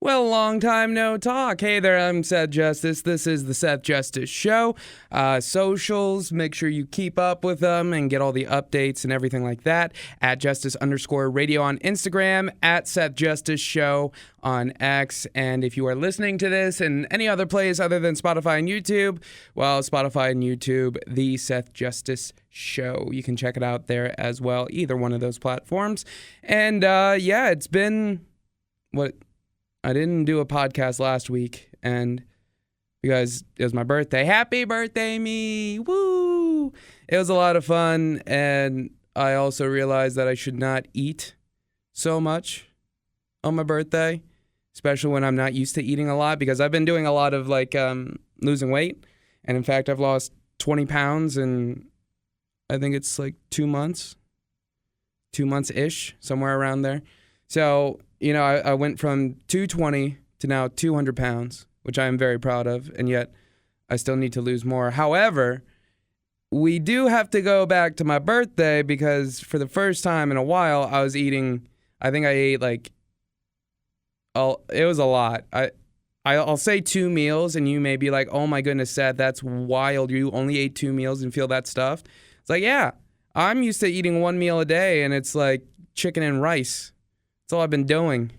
Well, long time no talk. Hey there, I'm Seth Justice. This is the Seth Justice Show. Socials, make sure you keep up with them and get all the updates and everything like that. At Justice_Radio on Instagram, at Seth Justice Show on X. And if you are listening to this in any other place other than Spotify and YouTube, well, Spotify and YouTube, the Seth Justice Show. You can check it out there as well, either one of those platforms. And yeah, it's been I didn't do a podcast last week, and because it was my birthday. Happy birthday, me! Woo! It was a lot of fun, and I also realized that I should not eat so much on my birthday, especially when I'm not used to eating a lot, because I've been doing a lot of, losing weight, and in fact, I've lost 20 pounds in, I think it's 2 months. 2 months-ish, somewhere around there. So, I went from 220 to now 200 pounds, which I am very proud of, and yet I still need to lose more. However, we do have to go back to my birthday because for the first time in a while, I was eating, I think I ate it was a lot. I'll say 2 meals, and you may be like, oh my goodness, Seth, that's wild. You only ate 2 meals and feel that stuffed? It's like, yeah, I'm used to eating 1 meal a day, and it's like chicken and rice. That's all I've been doing.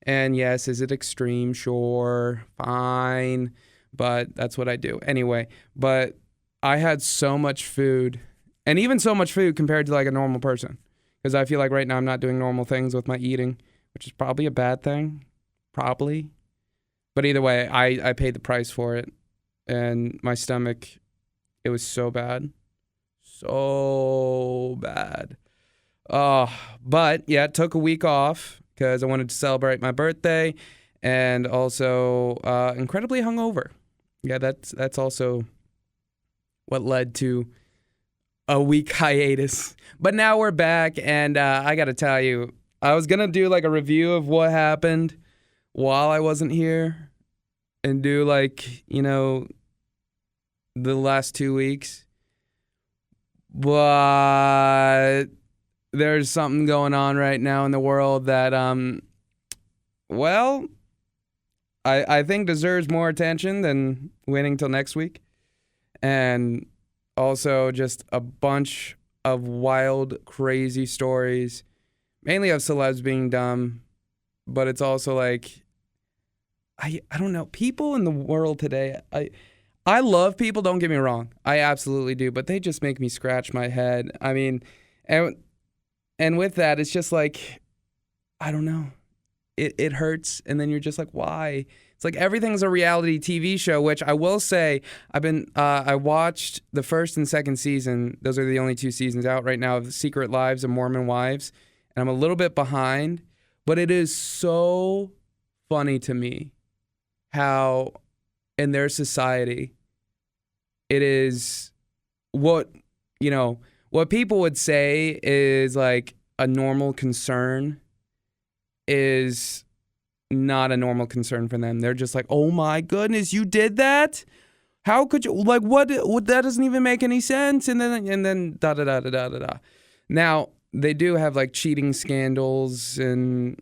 And yes, is it extreme? Sure, fine. But that's what I do. Anyway, but I had so much food, and even so much food compared to a normal person. Because I feel like right now I'm not doing normal things with my eating, which is probably a bad thing. Probably. But either way, I paid the price for it. And my stomach, it was so bad. So bad. But yeah, it took a week off because I wanted to celebrate my birthday, and also incredibly hungover. Yeah, that's also what led to a week hiatus. But now we're back, and I got to tell you, I was gonna do a review of what happened while I wasn't here, and do the last 2 weeks, but there's something going on right now in the world that, I think deserves more attention than waiting till next week. And also just a bunch of wild, crazy stories, mainly of celebs being dumb. But it's also I don't know, people in the world today, I love people, don't get me wrong. I absolutely do, but they just make me scratch my head. I mean, and with that, it's just I don't know. It hurts, and then you're just why? It's everything's a reality TV show, which I will say, I watched the first and second season. Those are the only 2 seasons out right now of The Secret Lives of Mormon Wives, and I'm a little bit behind, but it is so funny to me how in their society it is what people would say is a normal concern is not a normal concern for them. They're just oh my goodness, you did that? How could you? What? That doesn't even make any sense. And then da da da da da da. Now they do have cheating scandals, and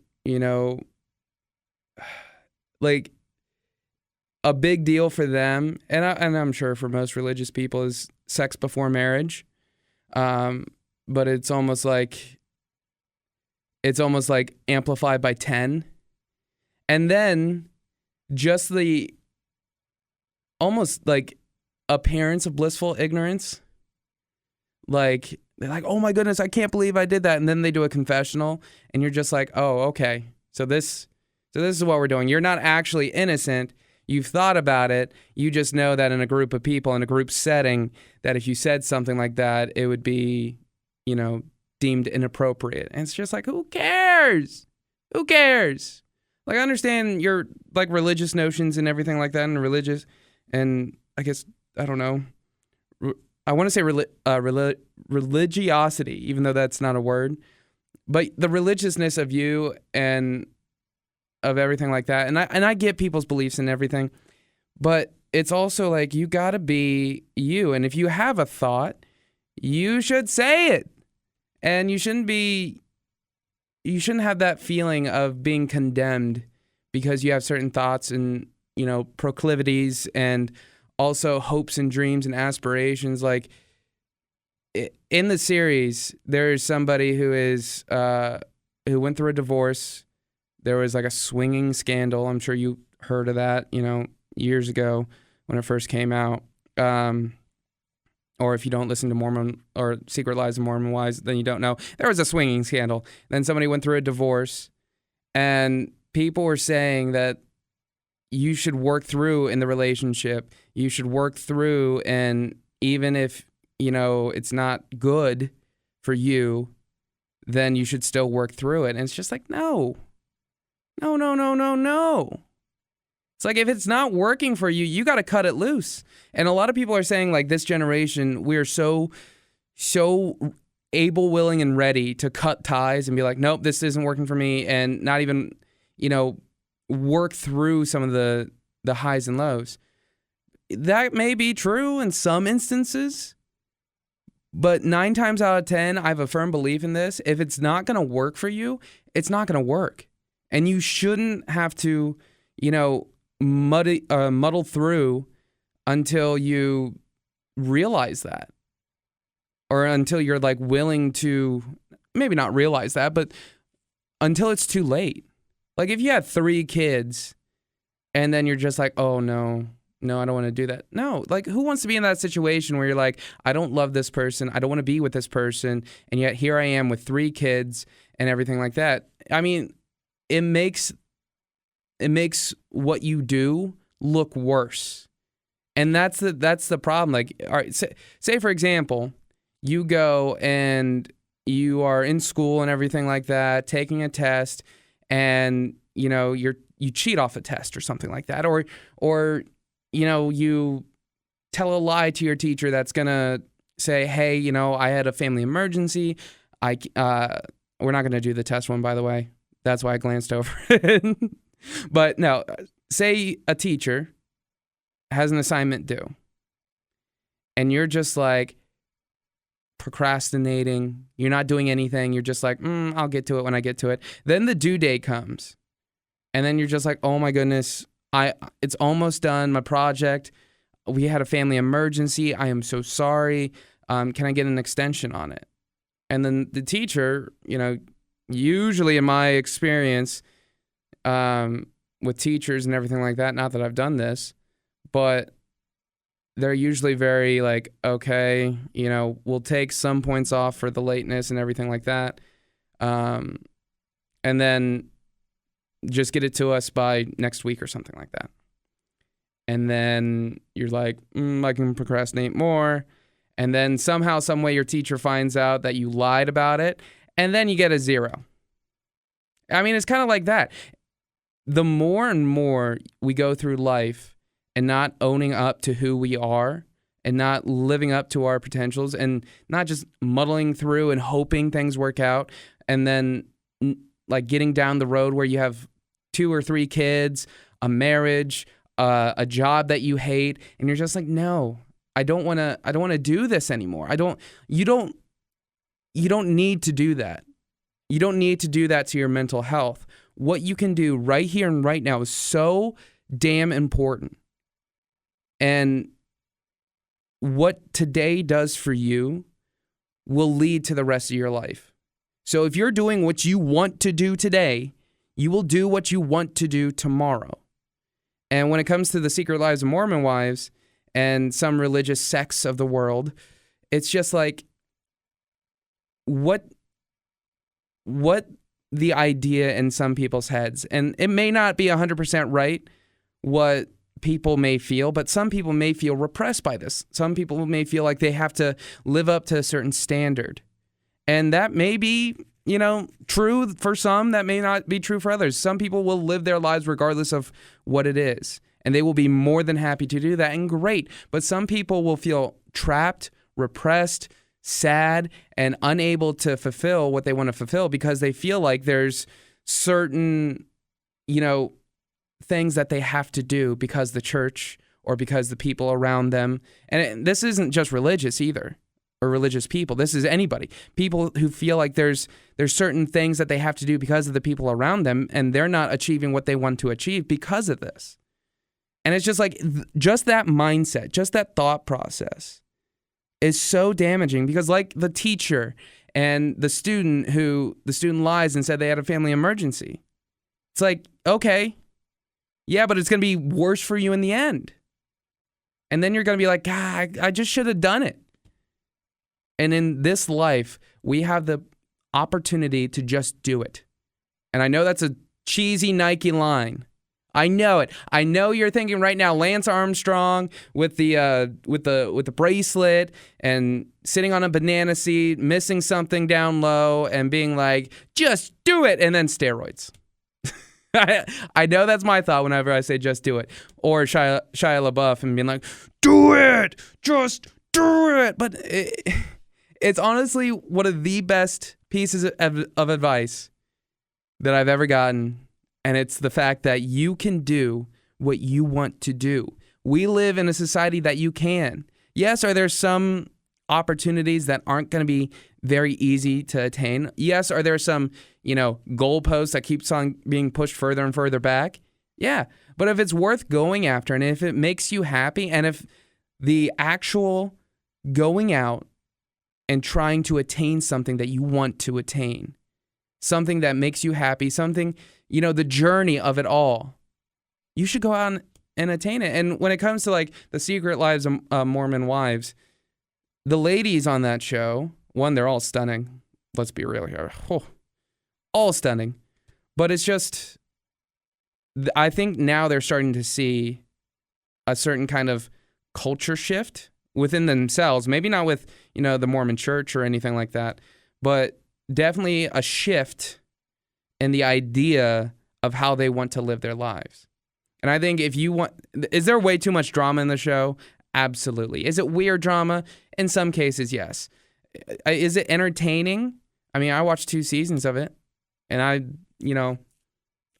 a big deal for them, and I'm sure for most religious people, is sex before marriage. But it's almost amplified by 10. And then just the almost appearance of blissful ignorance. They're oh my goodness, I can't believe I did that. And then they do a confessional, and you're just oh, okay. So this is what we're doing. You're not actually innocent. You've thought about it. You just know that in a group of people, in a group setting, that if you said something like that, it would be, deemed inappropriate. And it's just who cares? Who cares? I understand your, religious notions and everything like that, and religious, and I guess, I don't know. I want to say religiosity, even though that's not a word. But the religiousness of you and of everything like that. And I get people's beliefs and everything, but it's also you gotta be you. And if you have a thought, you should say it. And you shouldn't have that feeling of being condemned because you have certain thoughts and, proclivities and also hopes and dreams and aspirations. Like in the series, there is somebody who went through a divorce. There was like a swinging scandal. I'm sure you heard of that, years ago when it first came out. Or if you don't listen to Mormon or Secret Lives of Mormon Wives, then you don't know. There was a swinging scandal. Then somebody went through a divorce, and people were saying that you should work through in the relationship. You should work through, and even if, it's not good for you, then you should still work through it. And it's just like, no. It's like, if it's not working for you, you got to cut it loose. And a lot of people are saying, like, this generation, we're so able, willing, and ready to cut ties and be like, nope, this isn't working for me, and not even, work through some of the highs and lows. That may be true in some instances, but 9 times out of 10, I have a firm belief in this. If it's not going to work for you, it's not going to work. And you shouldn't have to, muddle through until you realize that, or until you're like willing to maybe not realize that, but until it's too late. Like if you had 3 kids and then you're just like, oh no, I don't want to do that. No, like who wants to be in that situation where you're like, I don't love this person, I don't want to be with this person, and yet here I am with 3 kids and everything like that. I mean, it makes what you do look worse. And that's the problem. Like, all right, say for example, you go and you are in school and everything like that, taking a test, and you cheat off a test or something like that, or you tell a lie to your teacher that's gonna say, hey, I had a family emergency. We're not gonna do the test one, by the way. That's why I glanced over it. But no, say a teacher has an assignment due, and you're just like procrastinating. You're not doing anything. You're just like, I'll get to it when I get to it. Then the due date comes, and then you're just like, oh my goodness, it's almost done, my project. We had a family emergency. I am so sorry. Can I get an extension on it? And then the teacher, usually in my experience, with teachers and everything like that, not that I've done this, but they're usually very like, okay, we'll take some points off for the lateness and everything like that. And then just get it to us by next week or something like that. And then you're like, I can procrastinate more. And then somehow, some way your teacher finds out that you lied about it, and then you get a 0. I mean, it's kind of like that. The more and more we go through life and not owning up to who we are and not living up to our potentials and not just muddling through and hoping things work out, and then like getting down the road where you have 2 or 3 kids, a marriage, a job that you hate, and you're just like, no, I don't want to do this anymore. You don't need to do that. You don't need to do that to your mental health. What you can do right here and right now is so damn important. And what today does for you will lead to the rest of your life. So if you're doing what you want to do today, you will do what you want to do tomorrow. And when it comes to the Secret Lives of Mormon Wives and some religious sects of the world, it's just like, what the idea in some people's heads, and it may not be 100% right what people may feel, but some people may feel repressed by this. Some people may feel like they have to live up to a certain standard. And that may be, true for some, that may not be true for others. Some people will live their lives regardless of what it is, and they will be more than happy to do that, and great. But some people will feel trapped, repressed, sad, and unable to fulfill what they want to fulfill because they feel like there's certain, things that they have to do because the church or because the people around them. And this isn't just religious either. or religious people. This is anybody. People who feel like there's certain things that they have to do because of the people around them, and they're not achieving what they want to achieve because of this. And it's just like, just that mindset, just that thought process is so damaging, because like the teacher and the student lies and said they had a family emergency. It's like, okay, yeah, but it's going to be worse for you in the end. And then you're going to be like, God, I just should have done it. And in this life, we have the opportunity to just do it. And I know that's a cheesy Nike line. I know it. I know you're thinking right now, Lance Armstrong with the bracelet and sitting on a banana seat, missing something down low and being like, just do it, and then steroids. I know that's my thought whenever I say just do it. Or Shia LaBeouf and being like, do it, just do it. But it's honestly one of the best pieces of advice that I've ever gotten. And it's the fact that you can do what you want to do. We live in a society that you can. Yes, are there some opportunities that aren't going to be very easy to attain? Yes, are there some, goalposts that keeps on being pushed further and further back? Yeah, but if it's worth going after, and if it makes you happy, and if the actual going out and trying to attain something that you want to attain, something that makes you happy, something, the journey of it all, you should go out and attain it. And when it comes to like the Secret Lives of Mormon Wives, the ladies on that show, one, they're all stunning. Let's be real here. All stunning. But it's just, I think now they're starting to see a certain kind of culture shift within themselves. Maybe not with, the Mormon church or anything like that, but definitely a shift in the idea of how they want to live their lives. And I think is there way too much drama in the show? Absolutely. Is it weird drama? In some cases, yes. Is it entertaining? I mean, I watched 2 seasons of it, and I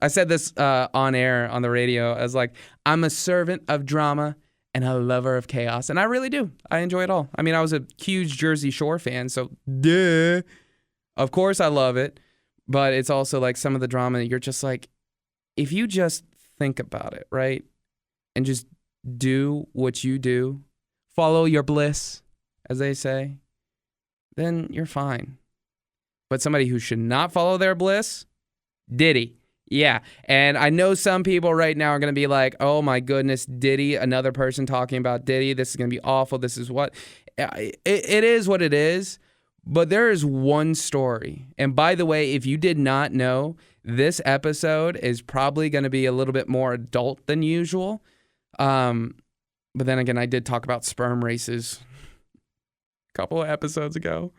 said this on air on the radio. I was like, I'm a servant of drama and a lover of chaos, and I really do. I enjoy it all. I mean, I was a huge Jersey Shore fan, so duh. Of course I love it. But it's also like some of the drama that you're just like, if you just think about it, right? And just do what you do, follow your bliss, as they say, then you're fine. But somebody who should not follow their bliss, Diddy. Yeah. And I know some people right now are going to be like, oh my goodness, Diddy, another person talking about Diddy. This is going to be awful. This is what it is what it is. But there is one story. And by the way, if you did not know, this episode is probably going to be a little bit more adult than usual. But then again, I did talk about sperm races a couple of episodes ago.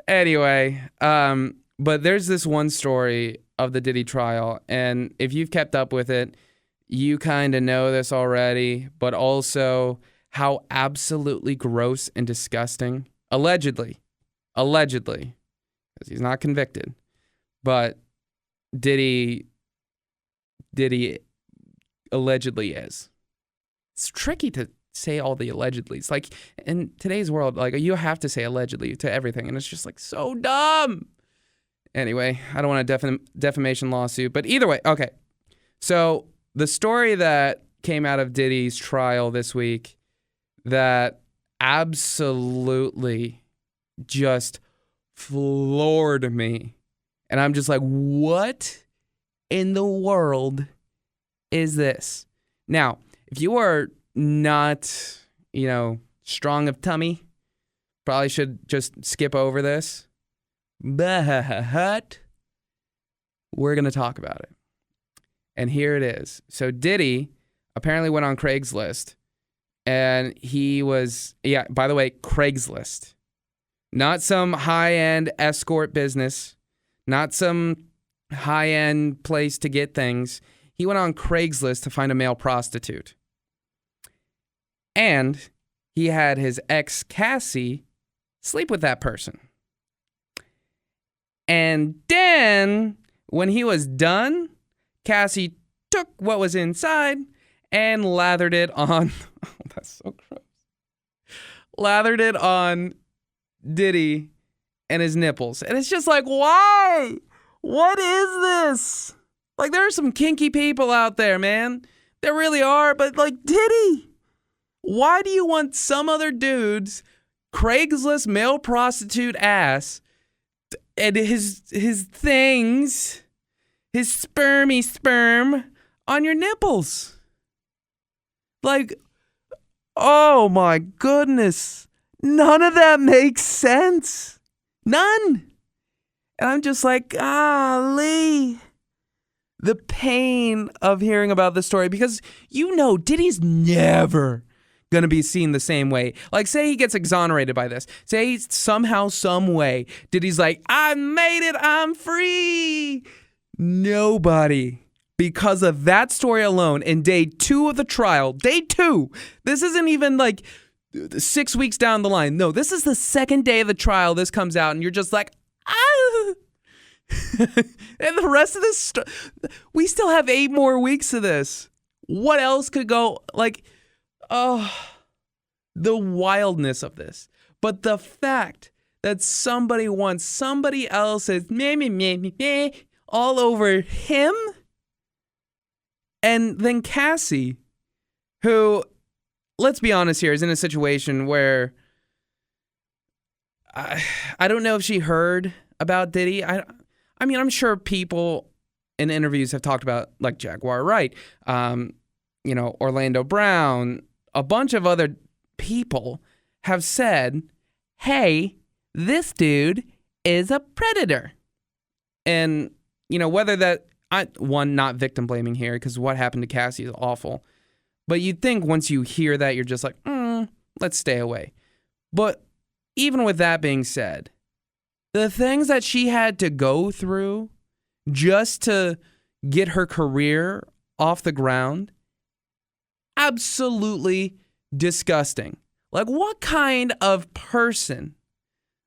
Anyway, but there's this one story of the Diddy trial. And if you've kept up with it, you kind of know this already, but also how absolutely gross and disgusting, allegedly, because he's not convicted, but Diddy allegedly is. It's tricky to say all the allegedlys. Like, in today's world, like, you have to say allegedly to everything, and it's just like so dumb. Anyway, I don't want a defamation lawsuit, but either way, okay. So the story that came out of Diddy's trial this week that absolutely just floored me. And I'm just like, what in the world is this? Now, if you are not, strong of tummy, probably should just skip over this. But we're going to talk about it. And here it is. So Diddy apparently went on Craigslist, and he was, by the way, Craigslist. Not some high-end escort business, not some high-end place to get things. He went on Craigslist to find a male prostitute. And he had his ex, Cassie, sleep with that person. And then, when he was done, Cassie took what was inside and lathered it on... Oh, that's so gross. Lathered it on Diddy and his nipples. And it's just like, why? What is this? Like, there are some kinky people out there, man. There really are. But, like, Diddy, why do you want some other dude's Craigslist male prostitute ass and his things, his spermy sperm on your nipples? Like, oh my goodness. None of that makes sense. None. And I'm just like, golly. The pain of hearing about this story, because Diddy's never going to be seen the same way. Like, say he gets exonerated by this. Say somehow, some way, Diddy's like, I made it, I'm free. Nobody, because of that story alone, in day 2 of the trial, day 2, this isn't even like 6 weeks down the line. No, this is the second day of the trial. This comes out and you're just like, ah. And the rest of this, we still have 8 more weeks of this. What else could go, like, oh, the wildness of this. But the fact that somebody wants somebody else's meh, all over him. And then Cassie, who, let's be honest here, is in a situation where I don't know if she heard about Diddy. I mean, I'm sure people in interviews have talked about, like, Jaguar Wright, Orlando Brown, a bunch of other people have said, hey, this dude is a predator. And, whether that, not victim blaming here, because what happened to Cassie is awful. But you'd think once you hear that, you're just like, let's stay away. But even with that being said, the things that she had to go through just to get her career off the ground, absolutely disgusting. Like, what kind of person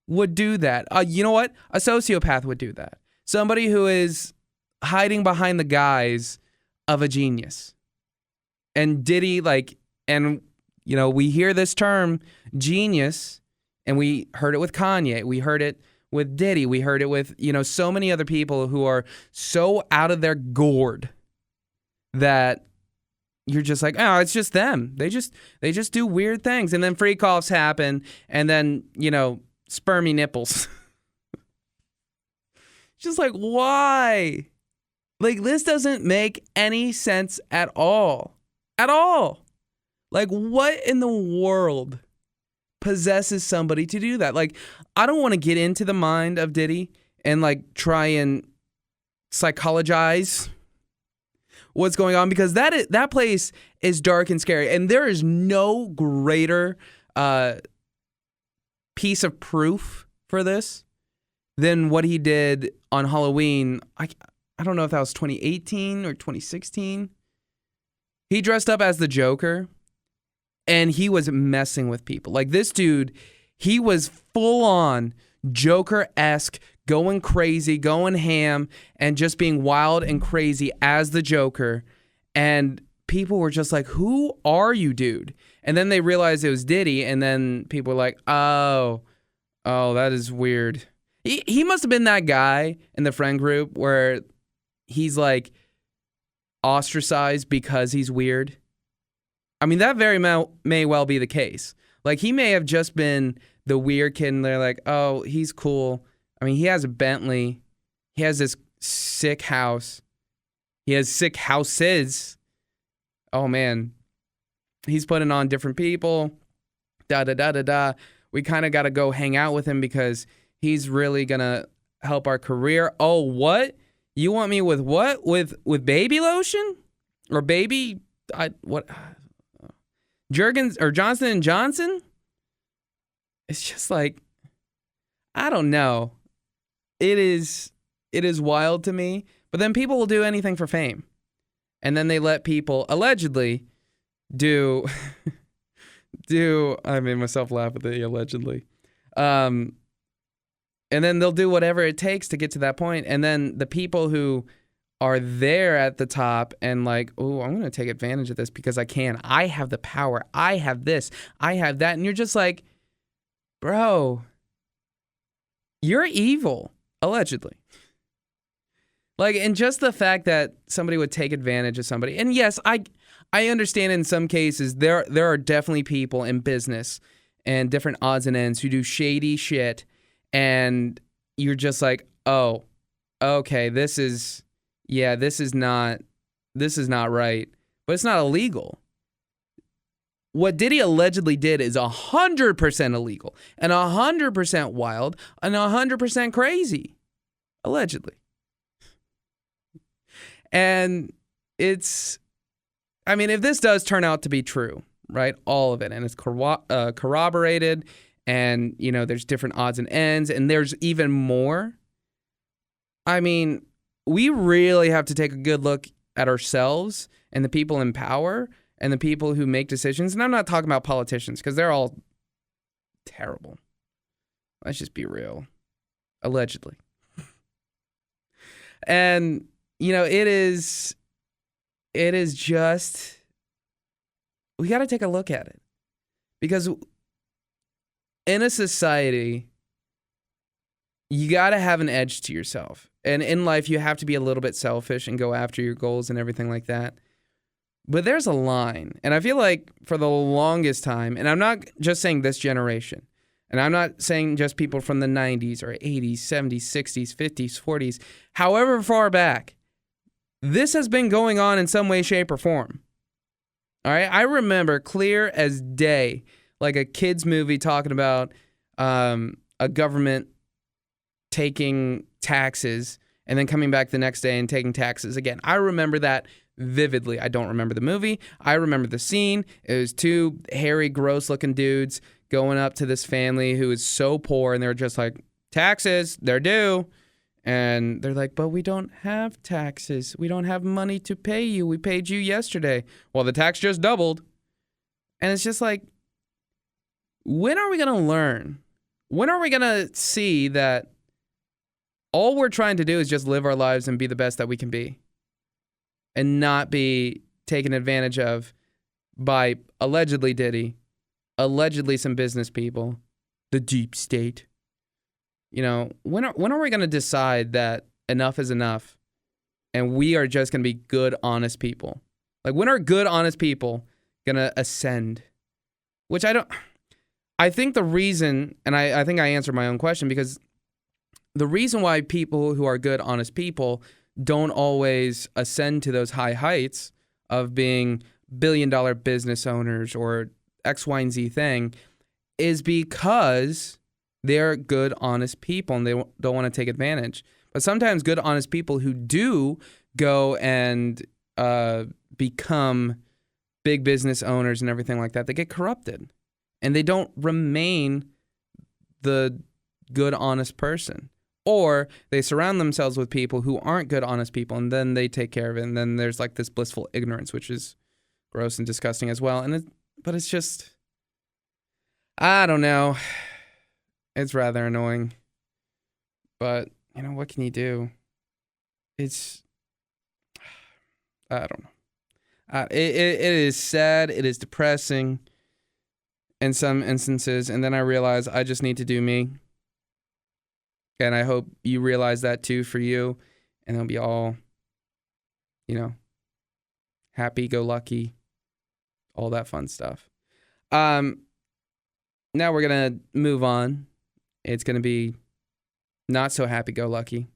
would do that? You know what? A sociopath would do that. Somebody who is hiding behind the guise of a genius. And Diddy, we hear this term, genius, and we heard it with Kanye. We heard it with Diddy. We heard it with, so many other people who are so out of their gourd that you're just like, oh, it's just them. They just do weird things. And then freak offs happen. And then, spermy nipples. Just like, why? Like, this doesn't make any sense at all. At all. Like, what in the world possesses somebody to do that? Like, I don't want to get into the mind of Diddy and, like, try and psychologize what's going on, because that place is dark and scary, and there is no greater piece of proof for this than what he did on Halloween. I don't know if that was 2018 or 2016. He dressed up as the Joker, and he was messing with people. Like, this dude, he was full on Joker-esque, going crazy, going ham, and just being wild and crazy as the Joker. And people were just like, who are you, dude? And then they realized it was Diddy, and then people were like, oh, that is weird. He must have been that guy in the friend group where he's like ostracized because he's weird. I mean, that very may well be the case. Like, he may have just been the weird kid, and they're like, oh, he's cool. I mean, he has a Bentley. He has this sick house. He has sick houses. Oh, man. He's putting on different people. Da-da-da-da-da. We kind of got to go hang out with him because he's really going to help our career. Oh, what? You want me with what? With baby lotion? Or baby... what? Jergens or Johnson & Johnson? It's just like, I don't know. It is wild to me. But then people will do anything for fame. And then they let people allegedly do I made myself laugh with the allegedly. And then they'll do whatever it takes to get to that point. And then the people who are there at the top and like, oh, I'm going to take advantage of this because I can. I have the power. I have this. I have that. And you're just like, bro, you're evil, allegedly. Like, and just the fact that somebody would take advantage of somebody. And yes, I understand in some cases there are definitely people in business and different odds and ends who do shady shit, and you're just like, oh, okay, this is not right. But it's not illegal. What Diddy allegedly did is 100% illegal and 100% wild and 100% crazy. Allegedly. And if this does turn out to be true, right, all of it, and it's corroborated, and, there's different odds and ends, and there's even more, we really have to take a good look at ourselves and the people in power and the people who make decisions. And I'm not talking about politicians, because they're all terrible. Let's just be real. Allegedly. And, it is just, we got to take a look at it. Because in a society, you got to have an edge to yourself. And in life, you have to be a little bit selfish and go after your goals and everything like that. But there's a line. And I feel like for the longest time, and I'm not just saying this generation, and I'm not saying just people from the 90s or 80s, 70s, 60s, 50s, 40s, however far back, this has been going on in some way, shape, or form. All right? I remember clear as day, like a kid's movie talking about a government taking taxes and then coming back the next day and taking taxes again. I remember that vividly. I don't remember the movie. I remember the scene. It was two hairy, gross-looking dudes going up to this family who is so poor, and they're just like, taxes, they're due. And they're like, but we don't have taxes. We don't have money to pay you. We paid you yesterday. Well, the tax just doubled. And it's just like, when are we going to learn? When are we going to see that all we're trying to do is just live our lives and be the best that we can be, and not be taken advantage of by allegedly Diddy, allegedly some business people, the deep state? When are we going to decide that enough is enough and we are just going to be good, honest people? Like, when are good, honest people going to ascend? Which I think the reason, and I think I answered my own question, because the reason why people who are good, honest people don't always ascend to those high heights of being billion-dollar business owners or X, Y, and Z thing is because they're good, honest people and they don't want to take advantage. But sometimes good, honest people who do go and become big business owners and everything like that, they get corrupted. And they don't remain the good, honest person. Or they surround themselves with people who aren't good, honest people, and then they take care of it. And then there's like this blissful ignorance, which is gross and disgusting as well. But it's just, I don't know. It's rather annoying. But, what can you do? I don't know. It is sad. It is depressing in some instances. And then I realize I just need to do me. And I hope you realize that too for you. And it'll be all, happy-go-lucky, all that fun stuff. Now we're going to move on. It's going to be not so happy-go-lucky,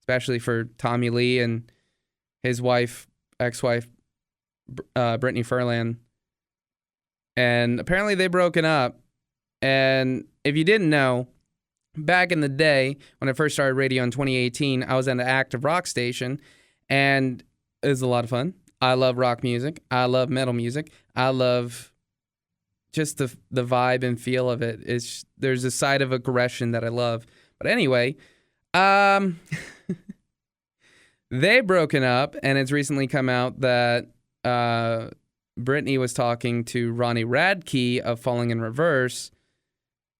especially for Tommy Lee and his wife, ex-wife, Brittany Furlan. And apparently they've broken up. And if you didn't know, back in the day, when I first started radio in 2018, I was at an active rock station, and it was a lot of fun. I love rock music. I love metal music. I love just the vibe and feel of it. There's a side of aggression that I love. But anyway, they've broken up, and it's recently come out that Brittany was talking to Ronnie Radke of Falling in Reverse,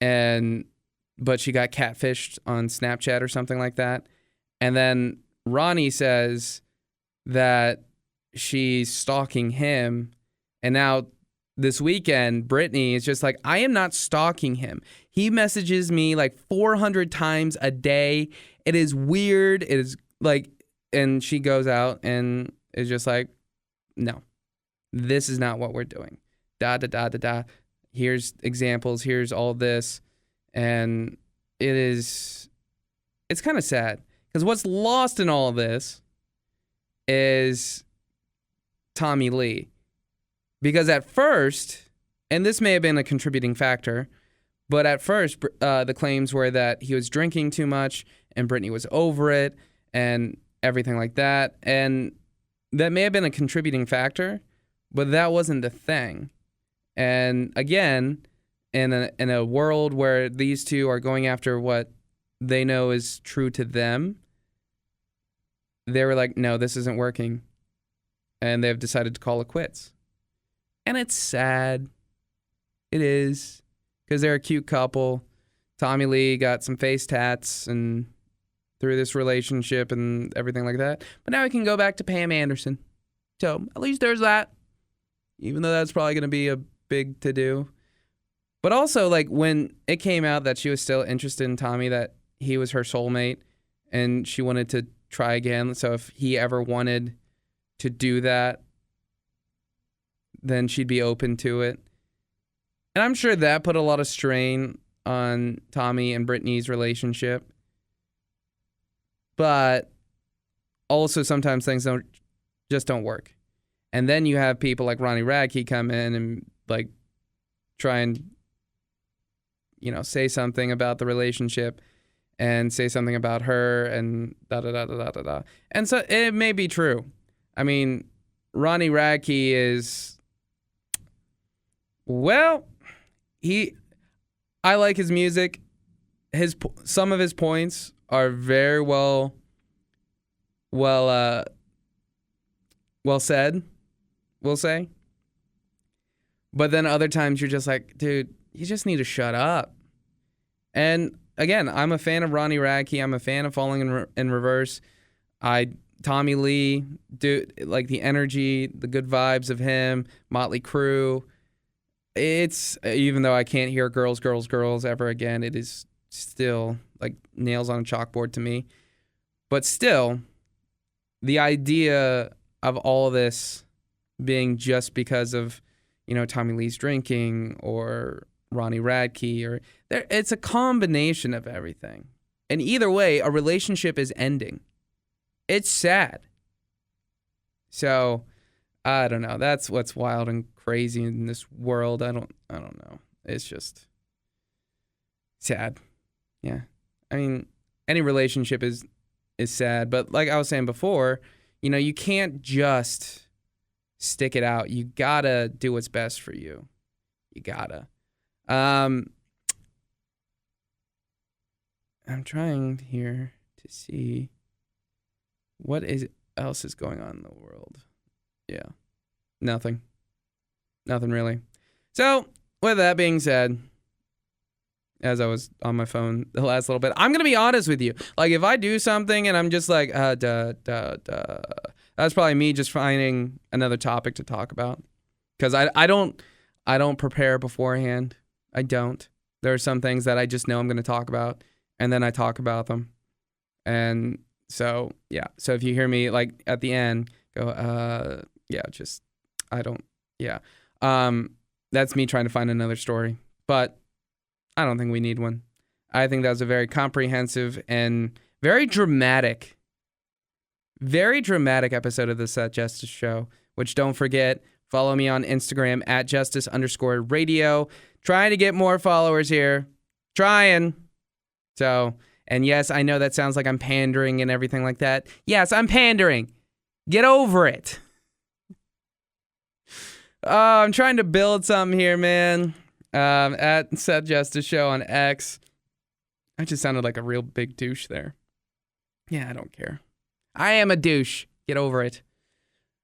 but she got catfished on Snapchat or something like that. And then Ronnie says that she's stalking him, and now this weekend, Brittany is just like, I am not stalking him. He messages me like 400 times a day. It is weird. It is like, and she goes out and is just like, no, this is not what we're doing. Da, da, da, da, da. Here's examples. Here's all this. And it's kind of sad. Because what's lost in all of this is Tommy Lee. Because at first, and this may have been a contributing factor, but at first, the claims were that he was drinking too much and Brittany was over it and everything like that. And that may have been a contributing factor, but that wasn't the thing. And again, in a world where these two are going after what they know is true to them, they were like, no, this isn't working. And they've decided to call it quits. And it's sad. It is. Because they're a cute couple. Tommy Lee got some face tats and through this relationship and everything like that. But now he can go back to Pam Anderson. So at least there's that. Even though that's probably going to be a big to-do. But also, like, when it came out that she was still interested in Tommy, that he was her soulmate, and she wanted to try again. So if he ever wanted to do that, then she'd be open to it. And I'm sure that put a lot of strain on Tommy and Brittany's relationship. But also sometimes things just don't work. And then you have people like Ronnie Radke come in and like try and, say something about the relationship and say something about her and da-da-da-da-da-da. And so it may be true. I mean, Ronnie Radke is, well, I like his music. Some of his points are very well said, we'll say. But then other times you're just like, dude, you just need to shut up. And again, I'm a fan of Ronnie Radke. I'm a fan of Falling in Reverse. Tommy Lee, dude, like the energy, the good vibes of him, Motley Crue. It's, even though I can't hear girls, girls, girls ever again, it is still like nails on a chalkboard to me. But still, the idea of all of this being just because of, Tommy Lee's drinking or Ronnie Radke, it's a combination of everything. And either way, a relationship is ending. It's sad. So, I don't know. That's what's wild and crazy in this world. I don't know. It's just sad. Yeah. I mean, any relationship is sad, but like I was saying before, you can't just stick it out. You gotta do what's best for you. You gotta. I'm trying here to see what else is going on in the world. Yeah. Nothing really. So, with that being said, as I was on my phone the last little bit, I'm going to be honest with you. Like, if I do something and I'm just like, that's probably me just finding another topic to talk about. Because I don't prepare beforehand. I don't. There are some things that I just know I'm going to talk about, and then I talk about them. And so, yeah. So if you hear me, like, at the end, go, that's me trying to find another story. But I don't think we need one. I think that was a very comprehensive and very dramatic episode of the Seth Justice Show, which, don't forget, follow me on Instagram at @justice_radio. Trying to get more followers here. Trying. So, and yes, I know that sounds like I'm pandering and everything like that. Yes, I'm pandering. Get over it. I'm trying to build something here, man. At Seth Justice Show on X. I just sounded like a real big douche there. Yeah, I don't care. I am a douche. Get over it.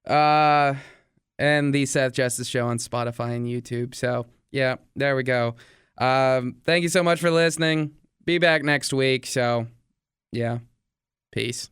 And the Seth Justice Show on Spotify and YouTube. So, yeah, there we go. Thank you so much for listening. Be back next week. So, yeah, peace.